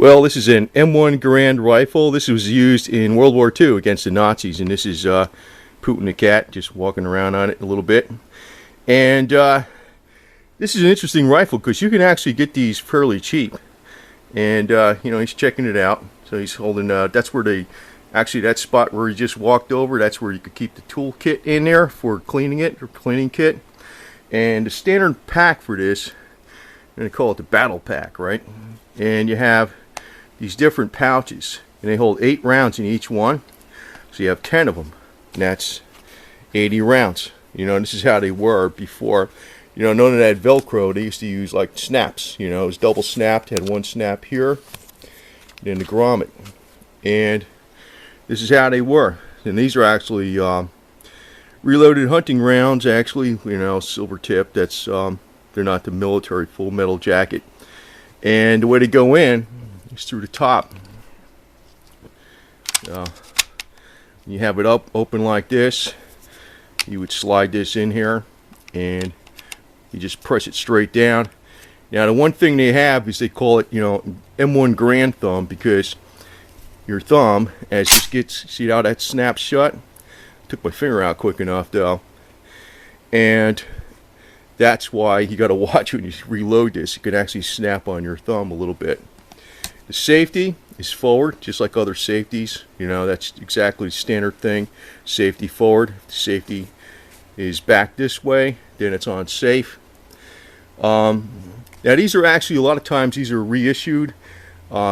Well, this is an M1 Garand rifle. This was used in World War II against the Nazis, and this is Putin the cat just walking around on it a little bit. And this is an interesting rifle because you can actually get these fairly cheap. And he's checking it out. So he's holding. That's where that spot where he just walked over. That's where you could keep the tool kit in there for cleaning it, or cleaning kit. And the standard pack for this, I'm going to call it the battle pack, right? And you have these different pouches, and they hold 8 rounds in each one. So you have 10 of them, and that's 80 rounds. This is how they were before. None of that Velcro. They used to use like snaps. It was double snapped, had one snap here, then the grommet. And this is how they were. And these are actually reloaded hunting rounds, actually, silver tip. That's they're not the military full metal jacket. And the way to go in is through the top. You have it open like this. You would slide this in here, and you just press it straight down. Now, the one thing they have is they call it, M1 Garand thumb, because your thumb, as this gets, see how that snaps shut? Took my finger out quick enough, though. And that's why you got to watch when you reload this. It could actually snap on your thumb a little bit. The safety is forward, just like other safeties. That's exactly the standard thing. Safety forward. If the safety is back this way, then it's on safe. Now these are actually, a lot of times these are reissued.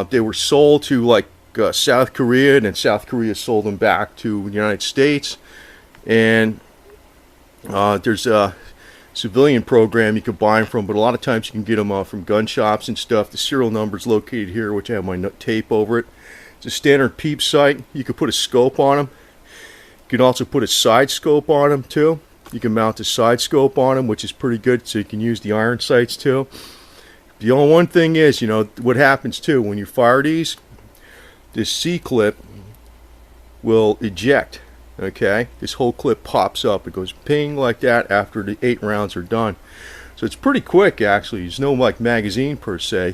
They were sold to like South Korea, and then South Korea sold them back to the United States. And there's a civilian program you can buy them from, but a lot of times you can get them from gun shops and stuff. The serial number is located here, which I have my tape over it. It's a standard peep sight. You can put a scope on them. You can also put a side scope on them too. You can mount a side scope on them, which is pretty good, so you can use the iron sights too. The only one thing is, what happens too when you fire these, this C-clip will eject. Okay, this whole clip pops up. It goes ping like that after the 8 rounds are done. So it's pretty quick, actually. There's no like magazine per se,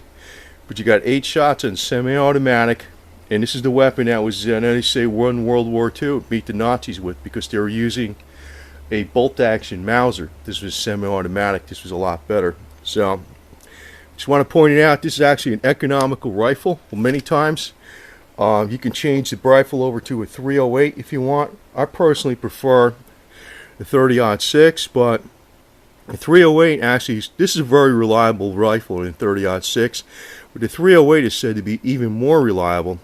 but you got 8 shots on semi-automatic, and this is the weapon that was they say won World War II, beat the Nazis with, because they were using a bolt-action Mauser. This was semi-automatic. This was a lot better. So just want to point it out. This is actually an economical rifle. Well, many times. You can change the rifle over to a 308 if you want. I personally prefer the 30-06, but the 308 actually, this is a very reliable rifle in 30-06, but the 308 is said to be even more reliable.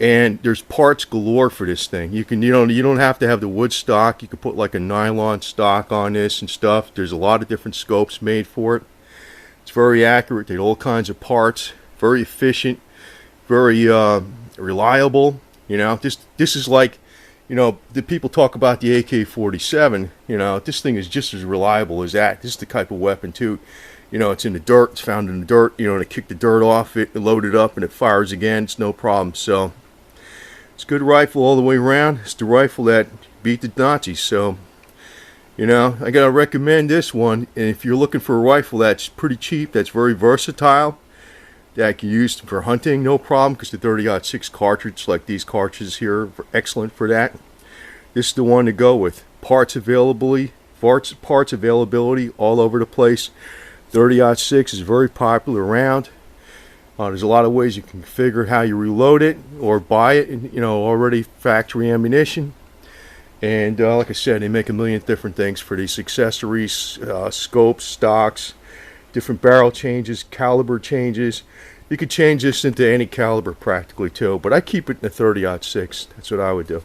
And there's parts galore for this thing. You don't have to have the wood stock. You can put like a nylon stock on this and stuff. There's a lot of different scopes made for it. It's very accurate. They have all kinds of parts. Very efficient. Very reliable. This is like, the people talk about the AK-47. This thing is just as reliable as that. This is the type of weapon too. It's in the dirt. It's found in the dirt. To kick the dirt off it, load it up, and it fires again. It's no problem. So it's a good rifle all the way around. It's the rifle that beat the Nazis. So I gotta recommend this one. And if you're looking for a rifle that's pretty cheap, that's very versatile, that can be used for hunting, no problem, because the 30-06 cartridge, like these cartridges here, are excellent for that. This is the one to go with. Parts availability all over the place. 30-06 is a very popular round. There's a lot of ways you can configure how you reload it, or buy it, already factory ammunition. And like I said, they make a million different things for these accessories, scopes, stocks, different barrel changes, caliber changes. You could change this into any caliber practically too, but I keep it in the 30-06. That's what I would do.